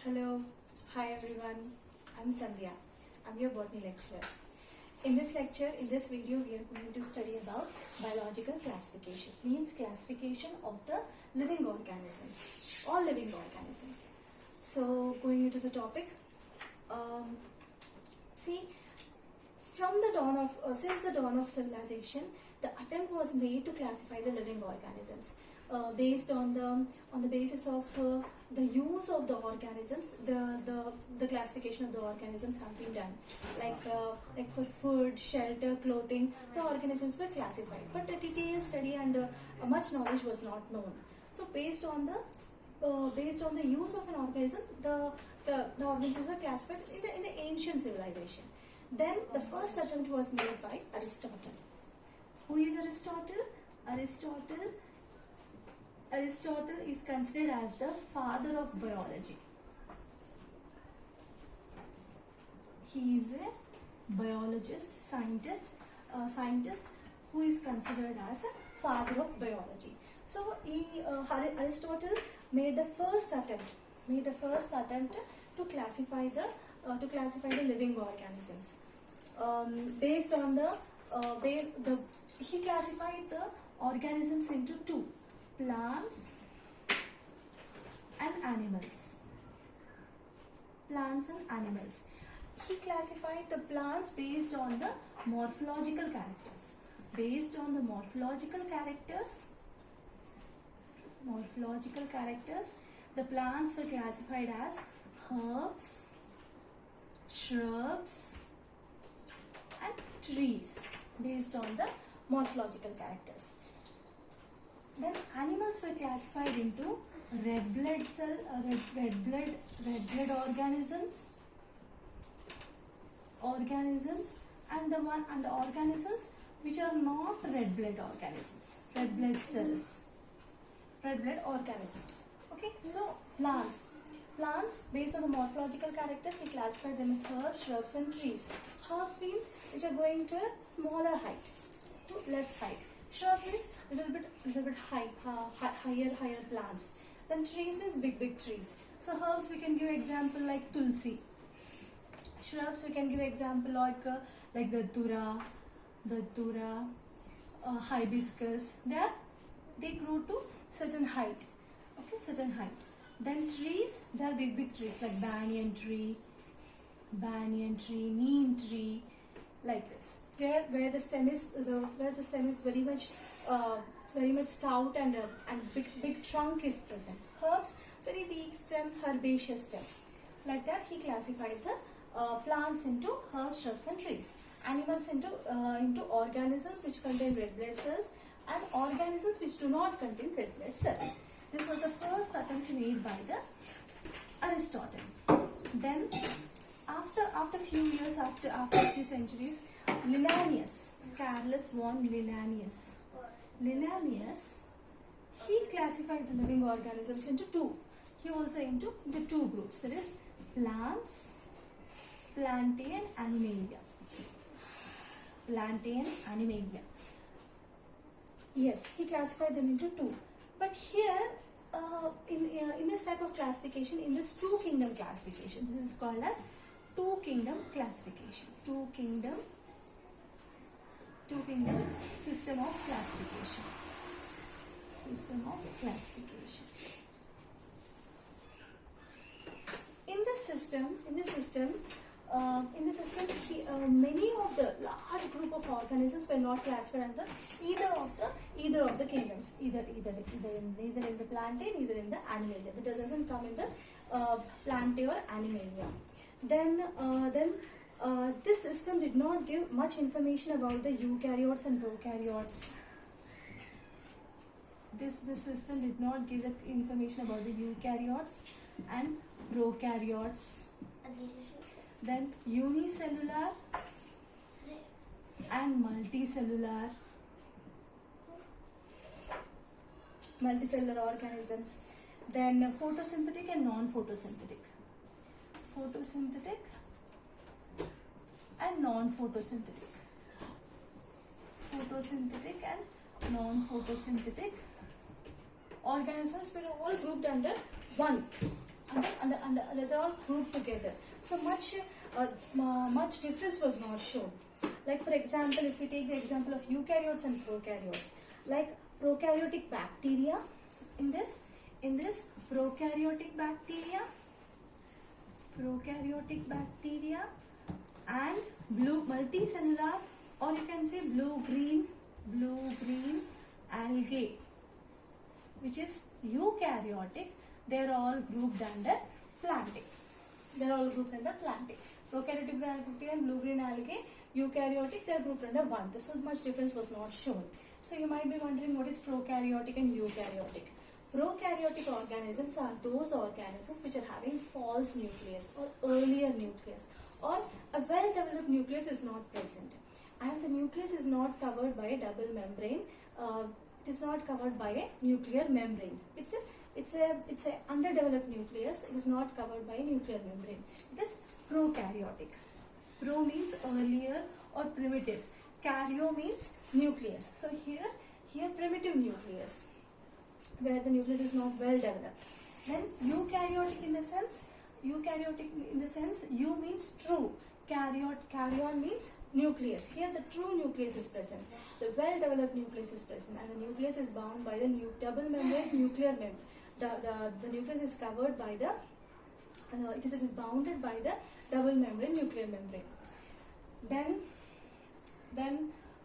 Hello, hi everyone. I'm Sandhya. I'm your botany lecturer. In this lecture, in this video, we are going to study about biological classification. Means classification of the living organisms, all living organisms. So, going into the topic, see, from the dawn of since the dawn of civilization, the attempt was made to classify the living organisms based on the basis of the use of the organisms. The classification of the organisms have been done, like for food, shelter, clothing. The organisms were classified, but a detailed study and much knowledge was not known. So based on the use of an organism, the organisms were classified in the ancient civilization. Then the first attempt was made by Aristotle. Who is Aristotle? Aristotle is considered as the father of biology. He is a biologist, scientist who is considered as a father of biology. So Aristotle made the first attempt to classify the living organisms. Based on he classified the organisms into two: plants and animals. He classified the plants based on the morphological characters. The plants were classified as herbs, shrubs, and trees based on the morphological characters. Then animals were classified into red blood organisms and the organisms which are not red blood organisms, red blood organisms. Okay, so plants based on the morphological characters, he classified them as herbs, shrubs, and trees. Herbs means which are going to a smaller height to less height. Shrub means little bit higher plants. Then trees means big trees. So herbs we can give example like tulsi. Shrubs we can give example like the dura, hibiscus. They grow to certain height. Okay, certain height. Then trees, they are big trees like banyan tree, neem tree, like this. Where the stem is very much stout and big trunk is present. Herbs, very weak stem, herbaceous stem. Like that, he classified the plants into herbs, shrubs, and trees. Animals into organisms which contain red blood cells and organisms which do not contain red blood cells. This was the first attempt made by the Aristotle. Then, after few years, after a few centuries, Carolus von Linnaeus, he classified the living organisms into two. He also into two groups. That is plants, Plantae and Animalia. Yes, he classified them into two. But here, in this type of classification, in this two-kingdom classification, this is called as two-kingdom classification. Two-kingdom system of classification. In this system, many of the large group of organisms were not classified under either of the kingdoms, either in the Plantae, either in the Animalia. It doesn't come in the Plantae or Animalia. Then this system did not give much information about the eukaryotes and prokaryotes. This system did not give the information about the eukaryotes and prokaryotes. Then unicellular and multicellular organisms. Then photosynthetic and non-photosynthetic. Photosynthetic and non-photosynthetic organisms were all grouped under one they're all grouped together. So much difference was not shown. Like for example, if we take the example of eukaryotes and prokaryotes, like prokaryotic bacteria, in this prokaryotic bacteria and blue multicellular, or you can say blue green algae, which is eukaryotic, they are all grouped under plantae. Prokaryotic bacteria and blue green algae, eukaryotic, they are grouped under one. So much difference was not shown. So you might be wondering what is prokaryotic and eukaryotic. Prokaryotic organisms are those organisms which are having false nucleus or earlier nucleus, or a well-developed nucleus is not present, and the nucleus is not covered by a double membrane. It is not covered by a nuclear membrane. It's a underdeveloped nucleus. It is not covered by a nuclear membrane. It is prokaryotic. Pro means earlier or primitive. Karyo means nucleus. So here primitive nucleus, where the nucleus is not well developed. Then eukaryotic in the sense, eu means true. Karyon means nucleus. Here the true nucleus is present. The well developed nucleus is present, and the nucleus is bound by the double membrane nuclear membrane. The nucleus is covered by the it is bounded by the double membrane nuclear membrane. Then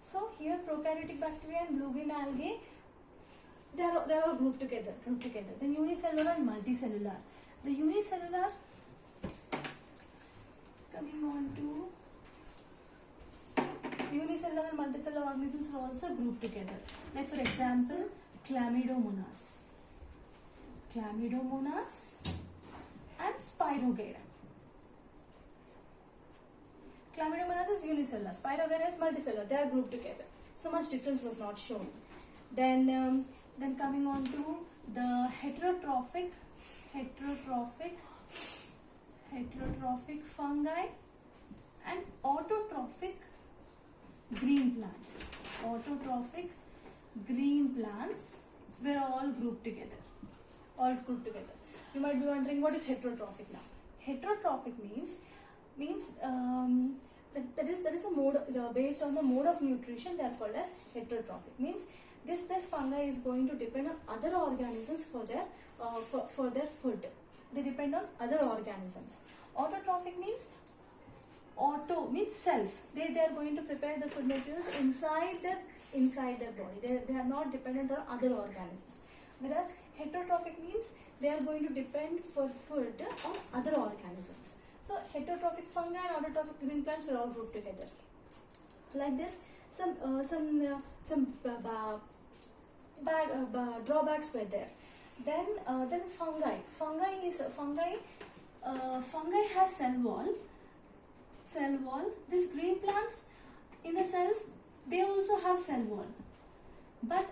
so here prokaryotic bacteria and blue green algae, they are all grouped together. Then unicellular and multicellular. The unicellular, coming on to unicellular and multicellular organisms are also grouped together. Like for example, Chlamydomonas and Spirogyra. Chlamydomonas is unicellular, Spirogyra is multicellular. They are grouped together. So much difference was not shown. Then coming on to the heterotrophic fungi and autotrophic green plants. Were all grouped together. You might be wondering what is heterotrophic now. Heterotrophic means that is a mode based on the mode of nutrition. They are called as heterotrophic. Means this fungi is going to depend on other organisms for their food. They depend on other organisms. Autotrophic means auto means self. They are going to prepare the food materials inside their body. They are not dependent on other organisms. Whereas heterotrophic means they are going to depend for food on other organisms. So heterotrophic fungi and autotrophic green plants were all grouped together. Like this, some drawbacks were there. Then fungi. Fungi has cell wall. These green plants, in the cells, they also have cell wall. But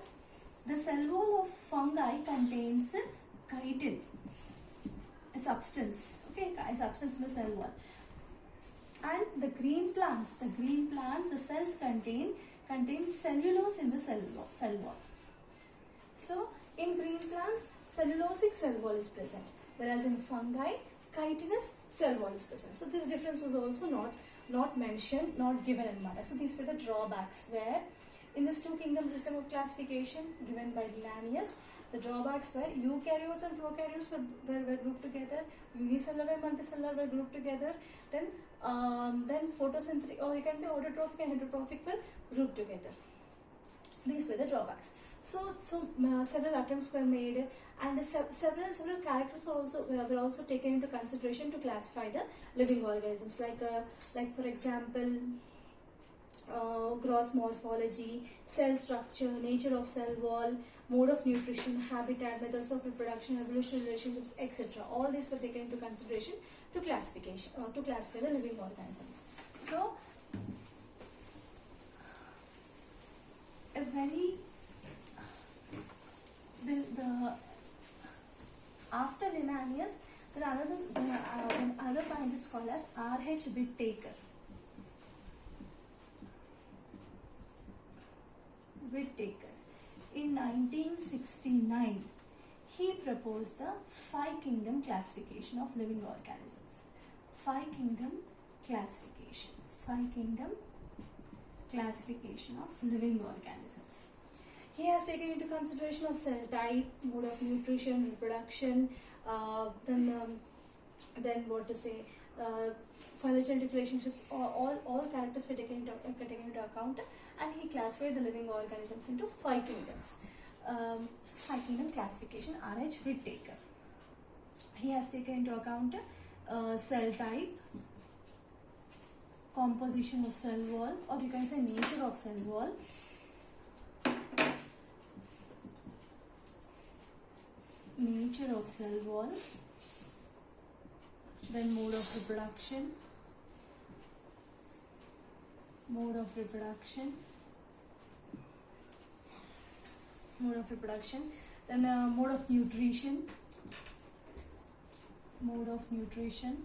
the cell wall of fungi contains chitin, a substance. Okay, a substance in the cell wall. And the green plants, the cells contain cellulose in the cell wall. So in green plants, cellulosic cell wall is present, whereas in fungi, chitinous cell wall is present. So this difference was also not mentioned, not given in matter. So these were the drawbacks, where in this two kingdom system of classification given by Linnaeus, the drawbacks were eukaryotes and prokaryotes were grouped together, unicellular and multicellular were grouped together, then photosynthetic, or you can say autotrophic and heterotrophic were grouped together. These were the drawbacks. So several attempts were made, and several characters were also taken into consideration to classify the living organisms. Like for example, gross morphology, cell structure, nature of cell wall, mode of nutrition, habitat, methods of reproduction, evolutionary relationships, etc. All these were taken into consideration to classification or to classify the living organisms. So a very after Linnaeus, there are another scientist called as R.H. Whittaker. In 1969, he proposed the five kingdom classification of living organisms. Five kingdom classification. Five kingdom classification of living organisms. He has taken into consideration of cell type, mode of nutrition, reproduction, then what to say, phylogenetic relationships, all characters were taken into account, and he classified the living organisms into five kingdoms. Five kingdom classification, R.H. Whittaker. He has taken into account cell type, composition of cell wall, or you can say nature of cell wall, nature of cell wall, then mode of reproduction, mode of reproduction, mode of reproduction, then mode of nutrition, mode of nutrition,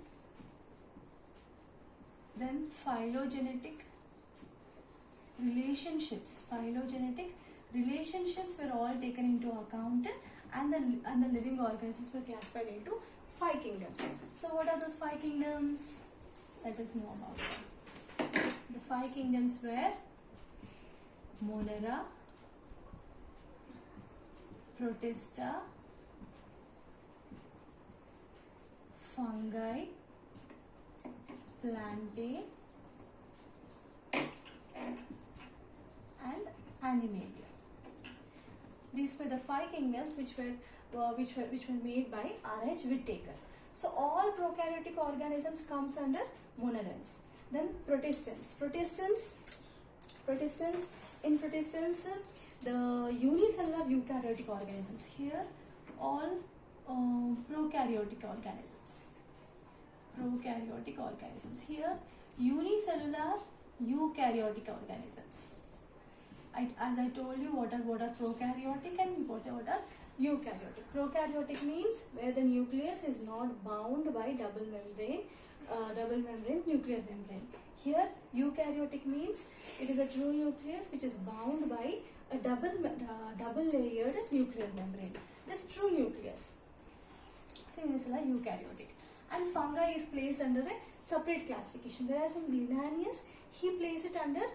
then phylogenetic relationships. Phylogenetic relationships were all taken into account, and the living organisms were classified into five kingdoms. So what are those five kingdoms? Let us know about them. The five kingdoms were Monera, Protista, Fungi, Plantae, and Animalia. These were the five kingdoms which were made by R.H. Whittaker. So all prokaryotic organisms comes under monerans. Then protistans. In protistans, the unicellular eukaryotic organisms. Here all prokaryotic organisms. Prokaryotic organisms. Here unicellular eukaryotic organisms. As I told you, what are prokaryotic and what are eukaryotic. Prokaryotic means where the nucleus is not bound by double membrane nuclear membrane. Here eukaryotic means it is a true nucleus which is bound by a double layered nuclear membrane. This true nucleus. So unicellular eukaryotic. And fungi is placed under a separate classification, whereas in Linnaeus he placed it under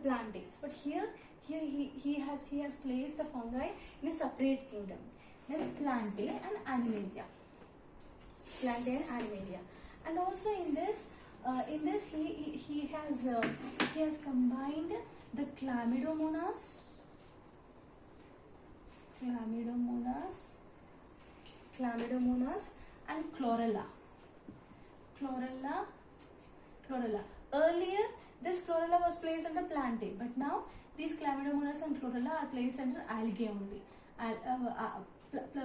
Plantae. But here he has placed the fungi in a separate kingdom. Then Plantae and Animalia. Plantae and Animalia. And also in this he has combined the Chlamydomonas and Chlorella. Earlier, this Chlorella was placed under Plantae, but now these Chlamydomonas and Chlorella are placed under algae only.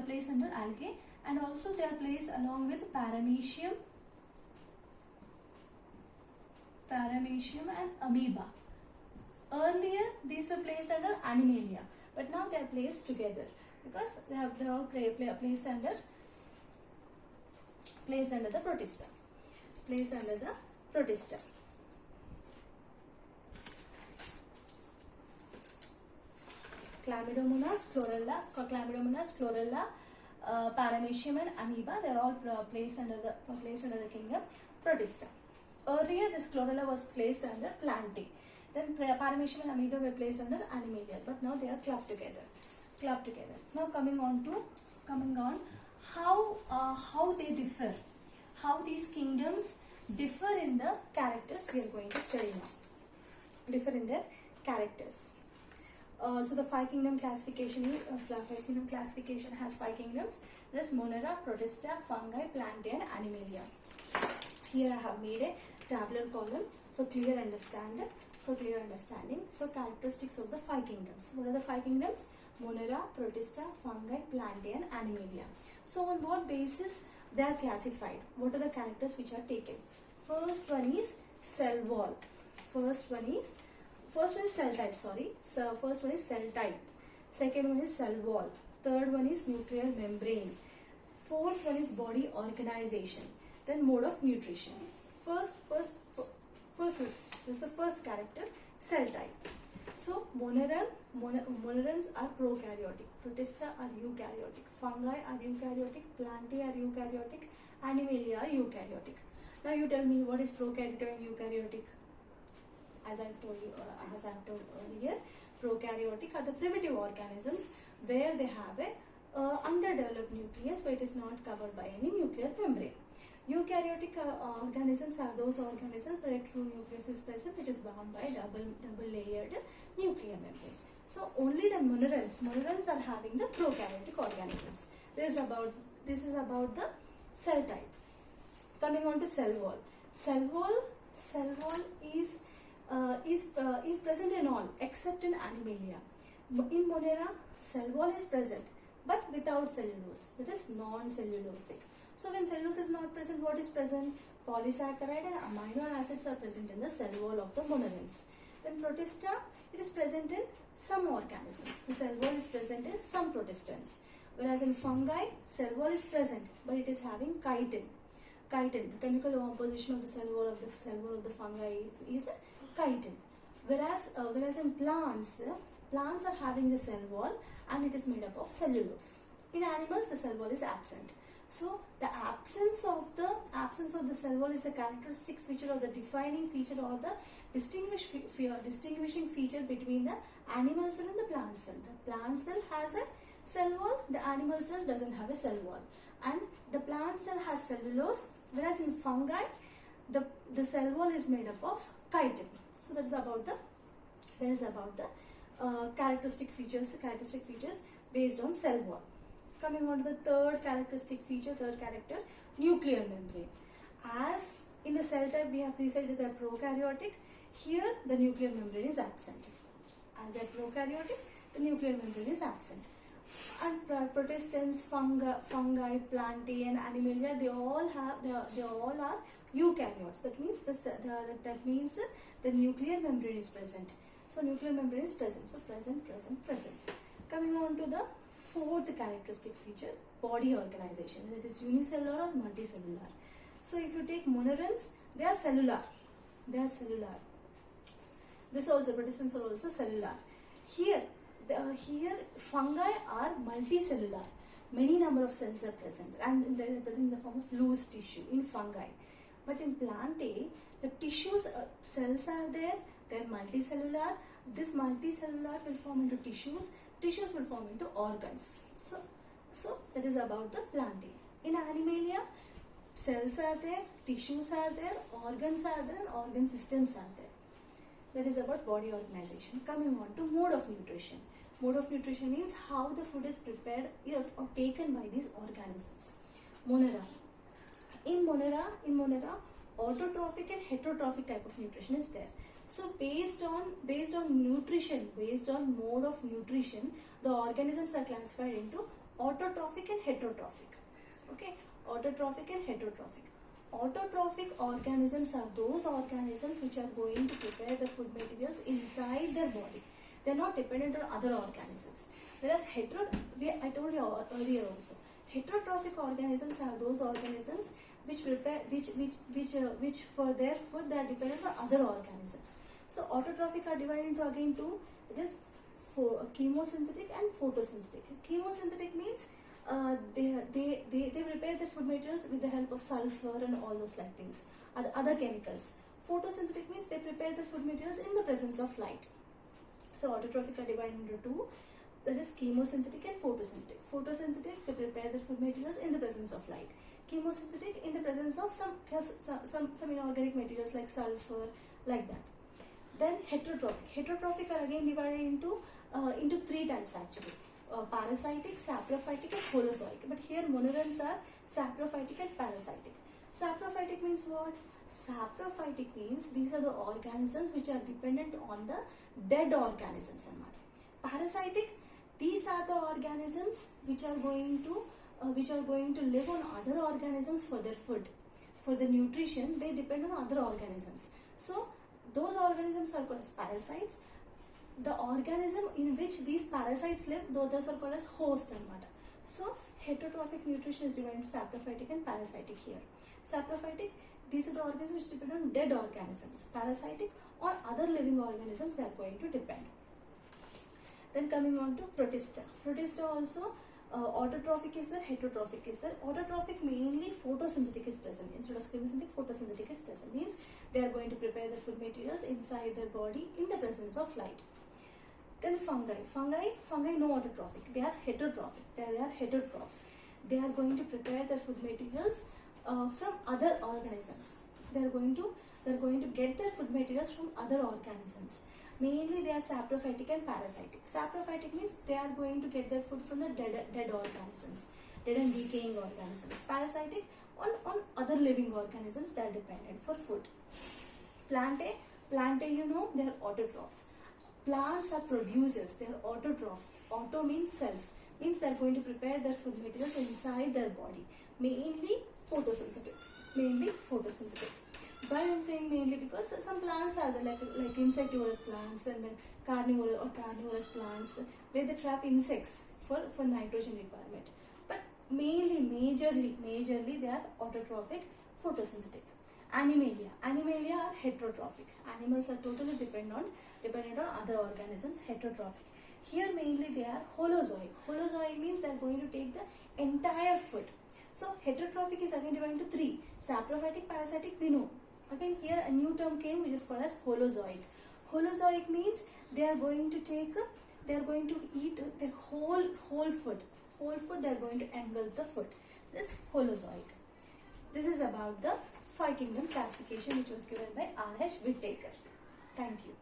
Placed under algae, and also they are placed along with Paramecium and Amoeba. Earlier, these were placed under Animalia, but now they are placed together because they are all placed under the Protista. Placed under the Protista. Chlamydomonas, Chlorella, Paramecium and Amoeba, they are all placed under the kingdom Protista. Earlier, this Chlorella was placed under Plantae. Then Paramecium and Amoeba were placed under Animalia, but now they are clubbed together. Now coming on how they differ, how these kingdoms differ in the characters we are going to study now. Differ in their characters. So the five kingdom classification has five kingdoms. This Monera, Protista, Fungi, Plantae and Animalia. Here I have made a tabular column for clear understanding. So characteristics of the five kingdoms. What are the five kingdoms? Monera, Protista, Fungi, Plantae and Animalia. So on what basis they are classified? What are the characters which are taken? First one is cell wall. First one is cell type, sorry. So first one is cell type. Second one is cell wall. Third one is nuclear membrane. Fourth one is body organization. Then mode of nutrition. First one, this is the first character, cell type. So monerans are prokaryotic, Protista are eukaryotic, fungi are eukaryotic, plantae are eukaryotic, Animalia are eukaryotic. Now you tell me what is prokaryotic and eukaryotic? As I told you, as I told earlier, prokaryotic are the primitive organisms where they have a underdeveloped nucleus, but it is not covered by any nuclear membrane. Eukaryotic organisms are those organisms where a true nucleus is present, which is bound by double layered nuclear membrane. So only the monerans are having the prokaryotic organisms. This is about the cell type. Coming on to cell wall. Cell wall is present in all except in Animalia. In Monera, cell wall is present but without cellulose, that is non-cellulosic. So when cellulose is not present, what is present? Polysaccharide and amino acids are present in the cell wall of the monerans. Then Protista, it is present in some organisms. The cell wall is present in some protistans. Whereas in fungi, cell wall is present but it is having chitin. Chitin, the chemical composition of the cell wall of the fungi is chitin. Whereas in plants are having the cell wall and it is made up of cellulose. In animals, the cell wall is absent. So the absence of the cell wall is a characteristic feature or the defining feature or the distinguishing feature between the animal cell and the plant cell. The plant cell has a cell wall, the animal cell doesn't have a cell wall, and the plant cell has cellulose, whereas in fungi the cell wall is made up of chitin. So that is about the characteristic features based on cell wall. Coming on to the third character, nuclear membrane. As in the cell type we said it is a prokaryotic, here the nuclear membrane is absent. As they are prokaryotic, the nuclear membrane is absent. And protistans, fungi, plantae and Animalia, they all are eukaryotes. That means the nuclear membrane is present. So nuclear membrane is present. So present. Coming on to the fourth characteristic feature, body organization. That is unicellular or multicellular. So if you take monerans, they are cellular. This also, protistans are also cellular. Here fungi are multicellular. Many number of cells are present and they are present in the form of loose tissue in fungi. But in plantae, the tissues, cells are there, they are multicellular. This multicellular will form into tissues will form into organs. So that is about the plantae. In Animalia, cells are there, tissues are there, organs are there and organ systems are there. That is about body organization. Coming on to mode of nutrition. Mode of nutrition means how the food is prepared or taken by these organisms. Monera. In Monera, autotrophic and heterotrophic type of nutrition is there. So based on nutrition, based on mode of nutrition, the organisms are classified into autotrophic and heterotrophic. Okay, autotrophic and heterotrophic. Autotrophic organisms are those organisms which are going to prepare the food materials inside their body. They are not dependent on other organisms. Whereas I told you earlier also, heterotrophic organisms are those organisms which prepare, which for their food they are dependent on other organisms. So autotrophic are divided into again two. It is for chemosynthetic and photosynthetic. Chemosynthetic means they prepare the food materials with the help of sulfur and all those like things, other chemicals. Photosynthetic means they prepare the food materials in the presence of light. So autotrophic are divided into two, that is chemosynthetic and photosynthetic. Photosynthetic, they prepare the food materials in the presence of light. Chemosynthetic, in the presence of some inorganic materials like sulfur, like that. Then heterotrophic are again divided into three types actually. Parasitic, saprophytic and holozoic. But here monerans are saprophytic and parasitic. Saprophytic means what? Saprophytic means these are the organisms which are dependent on the dead organisms. Parasitic, these are the organisms which are going to live on other organisms for their food. For the nutrition, they depend on other organisms. So those organisms are called as parasites. The organism in which these parasites live, those are called as host. So heterotrophic nutrition is divided into saprophytic and parasitic here. Saprophytic, these are the organisms which depend on dead organisms. Parasitic, on other living organisms they are going to depend. Then coming on to Protista. Protista also autotrophic is there, heterotrophic is there. Autotrophic mainly photosynthetic is present. Instead of chemosynthetic, photosynthetic is present. Means they are going to prepare the food materials inside their body in the presence of light. Then fungi. Fungi no autotrophic. They are heterotrophic. They are heterotrophs. They are going to prepare their food materials from other organisms. They are going to get their food materials from other organisms. Mainly they are saprophytic and parasitic. Saprophytic means they are going to get their food from the dead organisms, dead and decaying organisms. Parasitic on other living organisms that are dependent for food. Plantae, you know, they are autotrophs. Plants are producers, they are autotrophs. Auto means self, means they are going to prepare their food materials inside their body. Mainly photosynthetic. Why I am saying mainly? Because some plants are there, like insectivorous plants and then carnivorous plants, where they trap insects for nitrogen requirement. But majorly they are autotrophic, photosynthetic. Animalia are heterotrophic. Animals are totally dependent on other organisms, heterotrophic. Here mainly they are holozoic. Holozoic means they are going to take the entire food. So heterotrophic is again divided into three: saprophytic, parasitic, we know. Again here a new term came which is called as holozoic. Holozoic means they are going to eat their whole food. They are going to engulf the food. This holozoic. This is about the 5 kingdom classification which was given by R.H. Whittaker. Thank you.